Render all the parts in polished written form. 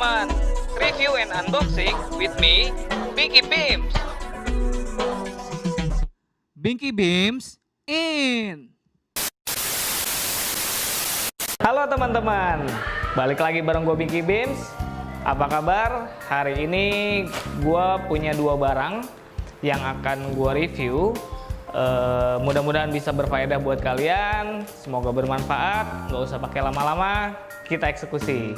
teman-teman, review and unboxing with me, Binky Beams. Binky Beams in. Halo teman-teman, balik lagi bareng gue Binky Beams. Apa kabar? Hari ini gue punya dua barang yang akan gue review. Mudah-mudahan bisa berfaedah buat kalian. Semoga bermanfaat. Nggak usah pakai lama-lama, kita eksekusi.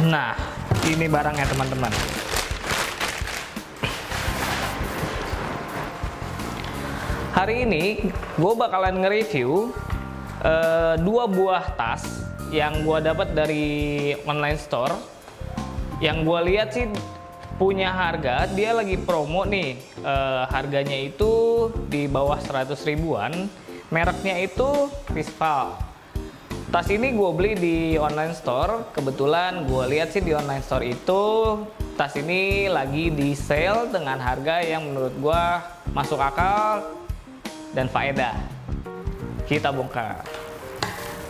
Nah, ini barangnya teman-teman. Hari ini gue bakalan nge-review dua buah tas yang gue dapat dari online store. Yang gue lihat sih punya harga, dia lagi promo nih. Harganya itu di bawah 100 ribuan. Mereknya itu Fishval. Tas ini gue beli di online store. Kebetulan gue lihat sih di online store itu tas ini lagi di sale dengan harga yang menurut gue masuk akal dan faedah. Kita bongkar.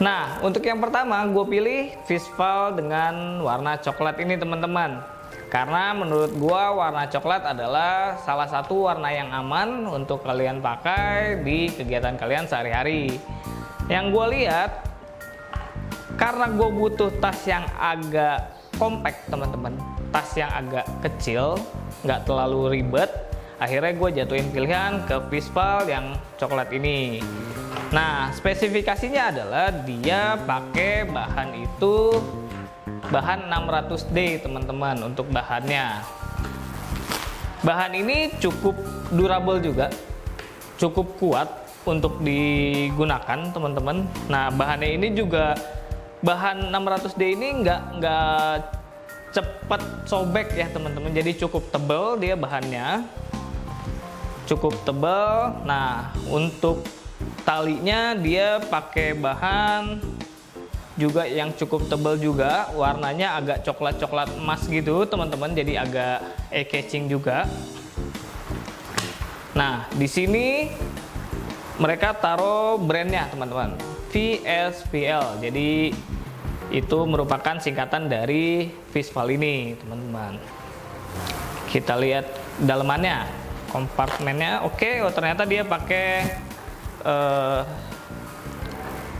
Nah, untuk yang pertama gue pilih Fishval dengan warna coklat ini teman-teman. Karena menurut gue warna coklat adalah salah satu warna yang aman untuk kalian pakai di kegiatan kalian sehari-hari. Yang gue lihat, karena gue butuh tas yang agak compact teman-teman, tas yang agak kecil, nggak terlalu ribet, akhirnya gue jatuhin pilihan ke Fishval yang coklat ini. Nah, spesifikasinya adalah dia pakai bahan itu bahan 600D teman-teman untuk bahannya. Bahan ini cukup durable juga, cukup kuat untuk digunakan teman-teman. Nah, bahannya ini juga bahan 600D ini nggak cepet sobek ya teman-teman. Jadi cukup tebal dia bahannya, cukup tebal. Nah, untuk talinya dia pakai bahan juga yang cukup tebal juga. Warnanya agak coklat-coklat emas gitu teman-teman. Jadi agak eye-catching juga. Nah, di sini mereka taruh brandnya teman-teman, VSVL. Jadi itu merupakan singkatan dari Fishval ini teman-teman. Kita lihat dalamannya, kompartemennya. Oke, oh ternyata dia pakai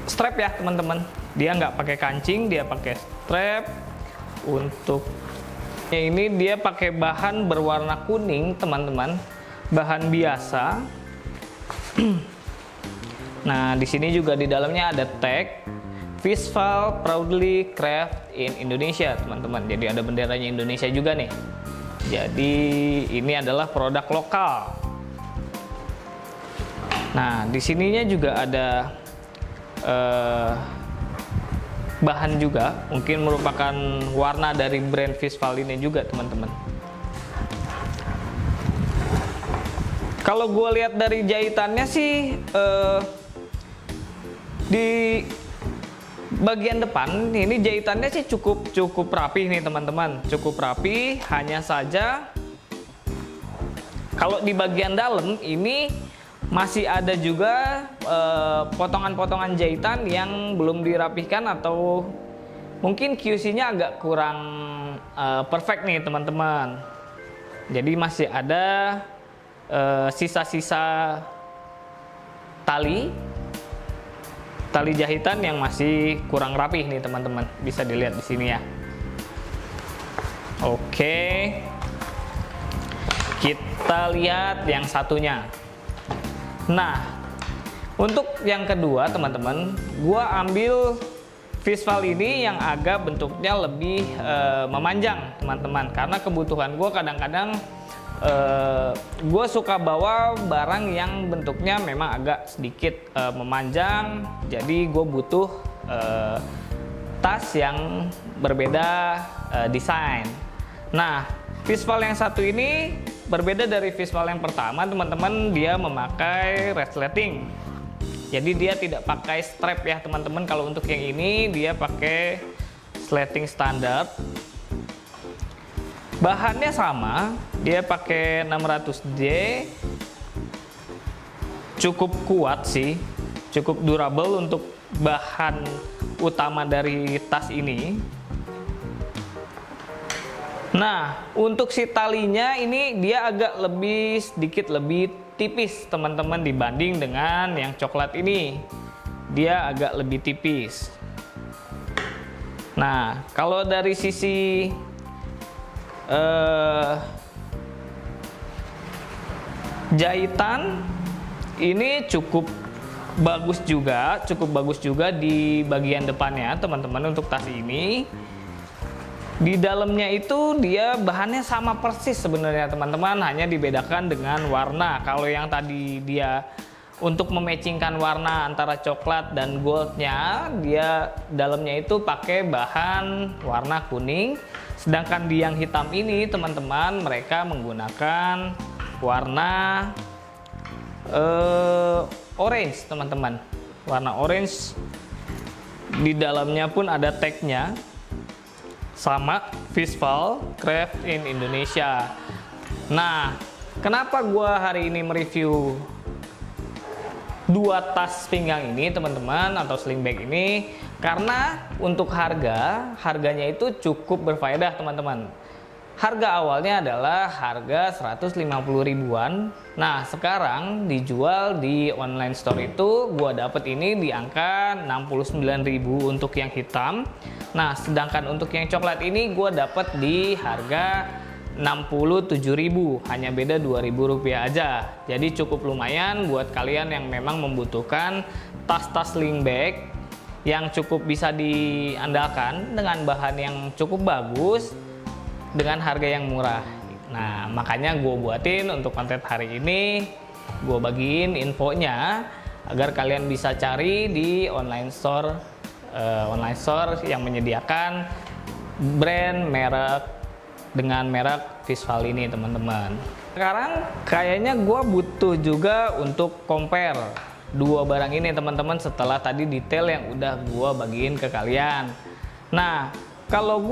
strap ya teman-teman. Dia nggak pakai kancing, dia pakai strap. Untuk ini dia pakai bahan berwarna kuning teman-teman, bahan biasa. Nah, di sini juga di dalamnya ada tag Fishval proudly craft in Indonesia teman-teman. Jadi ada benderanya Indonesia juga nih. Jadi ini adalah produk lokal. Nah, di sininya juga ada bahan juga, mungkin merupakan warna dari brand Fishval ini juga teman-teman. Kalau gue lihat dari jahitannya sih di bagian depan ini jahitannya sih cukup rapi nih teman-teman, cukup rapi. Hanya saja kalau di bagian dalam ini masih ada juga potongan-potongan jahitan yang belum dirapihkan atau mungkin QC-nya agak kurang perfect nih teman-teman. Jadi masih ada sisa-sisa tali jahitan yang masih kurang rapih nih teman-teman. Bisa dilihat di sini ya. Oke, kita lihat yang satunya. Nah, untuk yang kedua teman-teman, gua ambil Fishval ini yang agak bentuknya lebih memanjang teman-teman. Karena kebutuhan gua kadang-kadang gue suka bawa barang yang bentuknya memang agak sedikit memanjang. Jadi gue butuh tas yang berbeda desain. Nah, Fishval yang satu ini berbeda dari Fishval yang pertama teman-teman. Dia memakai resleting. Jadi dia tidak pakai strap ya teman-teman. Kalau untuk yang ini dia pakai sleting standar. Bahannya sama, dia pakai 600D cukup kuat sih, cukup durable untuk bahan utama dari tas ini. Nah, untuk si talinya ini dia agak sedikit lebih tipis teman-teman dibanding dengan yang coklat ini. Dia agak lebih tipis. Nah, kalau dari sisi jahitan ini cukup bagus juga di bagian depannya teman-teman untuk tas ini. Di dalamnya itu dia bahannya sama persis sebenarnya teman-teman, hanya dibedakan dengan warna. Kalau yang tadi dia untuk mematchingkan warna antara coklat dan goldnya, dia dalamnya itu pakai bahan warna kuning. Sedangkan di yang hitam ini teman-teman, mereka menggunakan warna orange teman-teman, warna orange. Di dalamnya pun ada tagnya sama Fishval Craft in Indonesia. Nah, kenapa gua hari ini mereview dua tas pinggang ini teman-teman, atau sling bag ini? Karena untuk harganya itu cukup berfaedah teman-teman. Harga awalnya adalah harga 150 ribuan. Nah, sekarang dijual di online store itu gua dapet ini di angka 69.000 untuk yang hitam. Nah, sedangkan untuk yang coklat ini gua dapet di harga 67.000, hanya beda 2.000 rupiah aja. Jadi cukup lumayan buat kalian yang memang membutuhkan tas-tas sling bag yang cukup bisa diandalkan dengan bahan yang cukup bagus dengan harga yang murah. Nah, makanya gue buatin untuk konten hari ini, gue bagiin infonya agar kalian bisa cari di online store yang menyediakan brand merek dengan merek Fishval ini teman-teman. Sekarang kayaknya gue butuh juga untuk compare dua barang ini teman-teman, setelah tadi detail yang udah gue bagiin ke kalian. Nah, kalau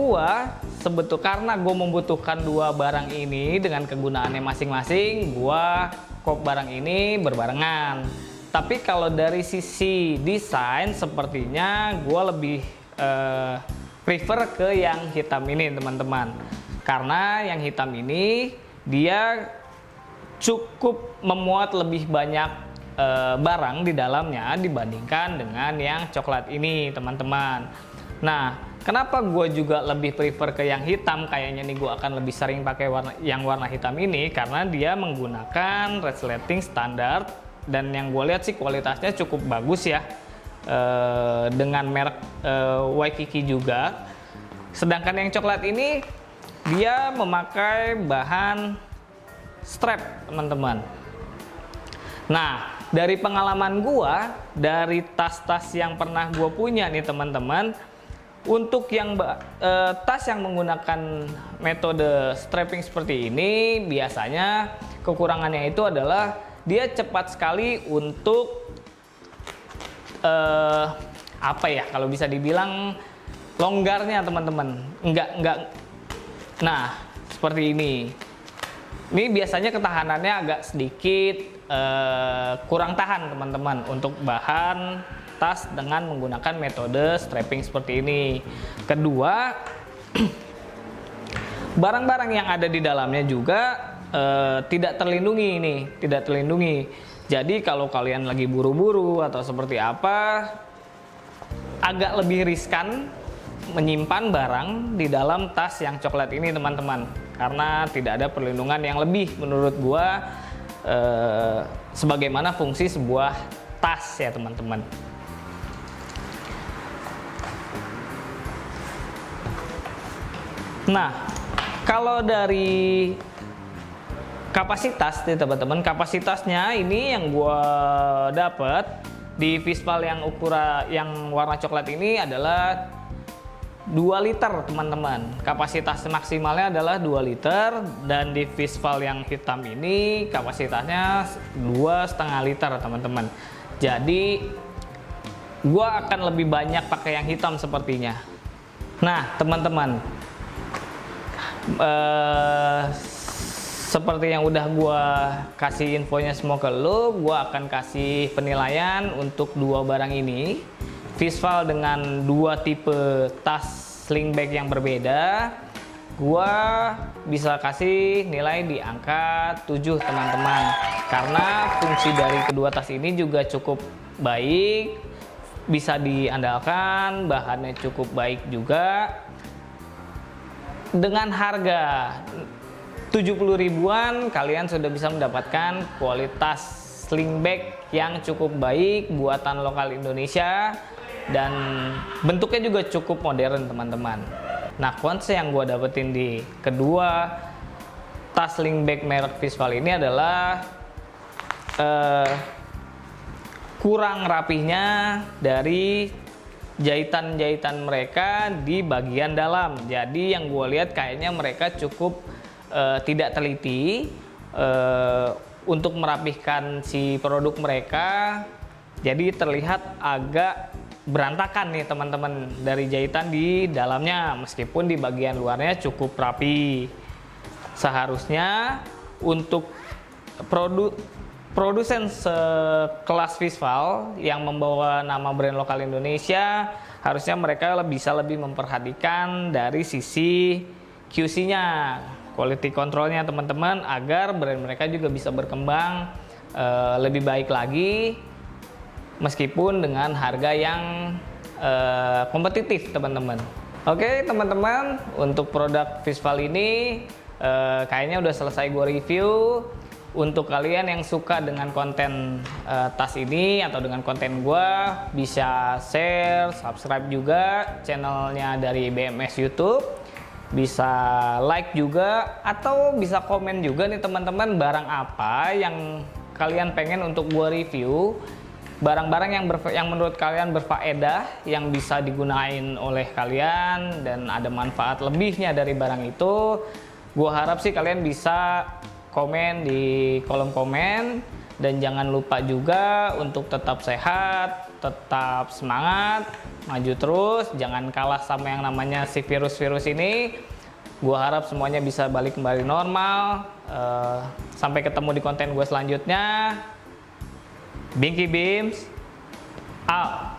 karena gue membutuhkan dua barang ini dengan kegunaannya masing-masing, gue kop barang ini berbarengan. Tapi kalau dari sisi desain, sepertinya gue lebih prefer ke yang hitam ini teman-teman. Karena yang hitam ini dia cukup memuat lebih banyak barang di dalamnya dibandingkan dengan yang coklat ini teman-teman. Nah, kenapa gue juga lebih prefer ke yang hitam? Kayaknya nih gue akan lebih sering pakai warna hitam ini karena dia menggunakan resleting standar, dan yang gue lihat sih kualitasnya cukup bagus ya, dengan merek Waikiki juga. Sedangkan yang coklat ini dia memakai bahan strap teman-teman. Nah, dari pengalaman gue dari tas-tas yang pernah gue punya nih teman-teman, untuk yang tas yang menggunakan metode strapping seperti ini, biasanya kekurangannya itu adalah dia cepat sekali untuk kalau bisa dibilang longgarnya teman-teman. Nah, seperti ini. Ini biasanya ketahanannya agak sedikit kurang tahan teman-teman untuk bahan tas dengan menggunakan metode strapping seperti ini. Kedua, barang-barang yang ada di dalamnya juga tidak terlindungi. Jadi kalau kalian lagi buru-buru atau seperti apa, agak lebih riskan menyimpan barang di dalam tas yang coklat ini teman-teman, karena tidak ada perlindungan yang lebih menurut gua sebagaimana fungsi sebuah tas ya teman-teman. Nah, kalau dari kapasitas nih teman-teman, kapasitasnya ini yang gua dapat di Fishval yang warna coklat ini adalah 2 liter teman-teman. Kapasitas maksimalnya adalah 2 liter, dan di Fishval yang hitam ini kapasitasnya 2,5 liter teman-teman. Jadi gua akan lebih banyak pakai yang hitam sepertinya. Nah teman-teman, seperti yang udah gua kasih infonya semua ke lu, gua akan kasih penilaian untuk dua barang ini. Fishval dengan dua tipe tas sling bag yang berbeda, gua bisa kasih nilai di angka 7 teman-teman. Karena fungsi dari kedua tas ini juga cukup baik, bisa diandalkan, bahannya cukup baik juga. Dengan harga 70 ribuan kalian sudah bisa mendapatkan kualitas sling bag yang cukup baik buatan lokal Indonesia dan bentuknya juga cukup modern teman-teman. Nah, konsep yang gue dapetin di kedua tas sling bag merek Fishval ini adalah kurang rapihnya dari jahitan-jahitan mereka di bagian dalam. Jadi yang gue lihat kayaknya mereka cukup tidak teliti untuk merapihkan si produk mereka, jadi terlihat agak berantakan nih teman-teman dari jahitan di dalamnya, meskipun di bagian luarnya cukup rapi. Seharusnya untuk produsen sekelas Fishval yang membawa nama brand lokal Indonesia, harusnya mereka bisa lebih memperhatikan dari sisi QC-nya, quality controlnya teman-teman, agar brand mereka juga bisa berkembang lebih baik lagi meskipun dengan harga yang kompetitif teman-teman. Oke teman-teman, untuk produk Fishval ini kayaknya udah selesai gue review. Untuk kalian yang suka dengan konten tas ini atau dengan konten gue, bisa share, subscribe juga channelnya dari BMS YouTube, bisa like juga, atau bisa komen juga nih teman-teman, barang apa yang kalian pengen untuk gue review, barang-barang yang menurut kalian berfaedah, yang bisa digunain oleh kalian dan ada manfaat lebihnya dari barang itu. Gue harap sih kalian bisa komen di kolom komen, dan jangan lupa juga untuk tetap sehat, tetap semangat, maju terus, jangan kalah sama yang namanya si virus-virus ini. Gua harap semuanya bisa balik kembali normal. Sampai ketemu di konten gue selanjutnya. Binky Beams out.